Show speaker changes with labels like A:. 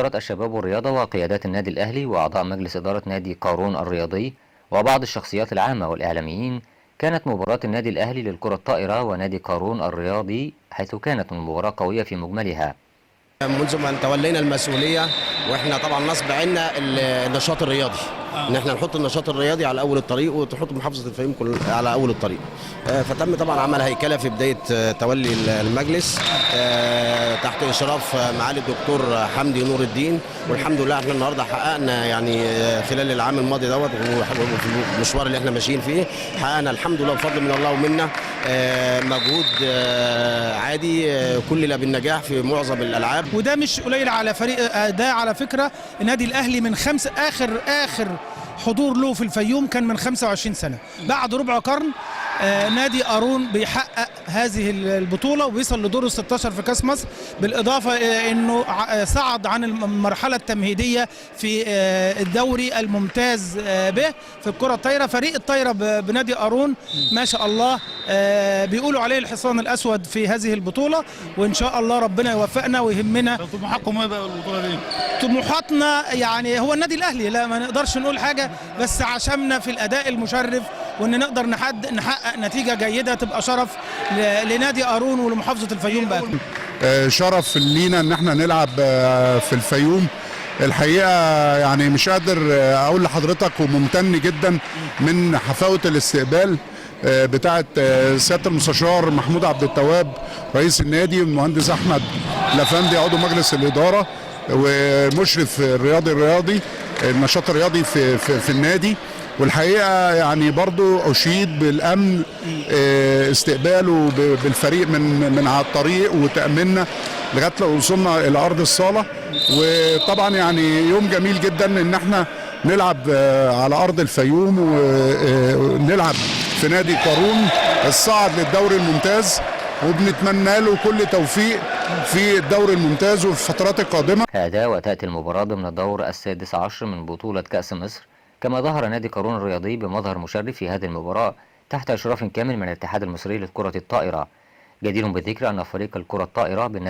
A: وزارة الشباب والرياضة وقيادات النادي الأهلي وأعضاء مجلس إدارة نادي قارون الرياضي وبعض الشخصيات العامة والإعلاميين. كانت مباراة النادي الأهلي للكرة الطائرة ونادي قارون الرياضي، حيث كانت المباراة قوية في مجملها.
B: منذ ما تولينا المسؤولية واحنا طبعا نصب عنا النشاط الرياضي، ان احنا نحط النشاط الرياضي على اول الطريق وتحط محافظة الفيوم على اول الطريق. فتم طبعا عمل هيكلة في بداية تولي المجلس تحت اشراف معالي الدكتور حمدي نور الدين، والحمد لله احنا النهارده حققنا يعني خلال العام الماضي دوت وفي المشوار اللي احنا ماشيين فيه حققنا الحمد لله بفضل من الله ومنا مجهود عادي كلل بالنجاح في معظم الالعاب.
C: وده مش قليل على فريق، ده على فكره النادي الاهلي من اخر حضور له في الفيوم كان من 25 سنه، بعد ربع قرن نادي قارون بيحقق هذه البطوله وبيصل لدور ال 16 في كاس مصر، بالاضافه انه صعد عن المرحله التمهيديه في الدوري الممتاز به في الكره الطايره. فريق الطايره بنادي قارون ما شاء الله بيقولوا عليه الحصان الاسود في هذه البطوله، وان شاء الله ربنا يوفقنا ويهمنا.
D: طموحاتكم ايه بقى البطوله دي؟
C: طموحاتنا يعني هو النادي الاهلي، لا ما نقدرش نقول حاجه، بس عشمنا في الاداء المشرف وان نقدر نحقق نتيجه جيده تبقى شرف لنادي قارون ولمحافظه الفيوم بقى.
E: شرف لينا ان احنا نلعب في الفيوم. الحقيقه يعني مش قادر اقول لحضرتك وممتن جدا من حفاوه الاستقبال بتاعه سياده المستشار محمود عبد التواب رئيس النادي، والمهندس احمد لفندي عضو مجلس الاداره ومشرف الرياضي النشاط الرياضي في النادي. والحقيقه يعني برضو اشيد بالامن، استقباله بالفريق من على الطريق وتاميننا لغايه لو وصلنا الى ارض الصاله. وطبعا يعني يوم جميل جدا ان احنا نلعب على ارض الفيوم ونلعب في نادي قارون الصاعد للدوري الممتاز، وبنتمنى له كل توفيق في الدوري الممتاز وفي الفترات القادمه.
A: هذا وتأتي المباراة ضمن الدور السادس عشر من بطولة كأس مصر، كما ظهر نادي قارون الرياضي بمظهر مشرف في هذه المباراة تحت إشراف كامل من الاتحاد المصري للكرة الطائرة. جدير بالذكر أن فريق الكرة الطائرة بالنادي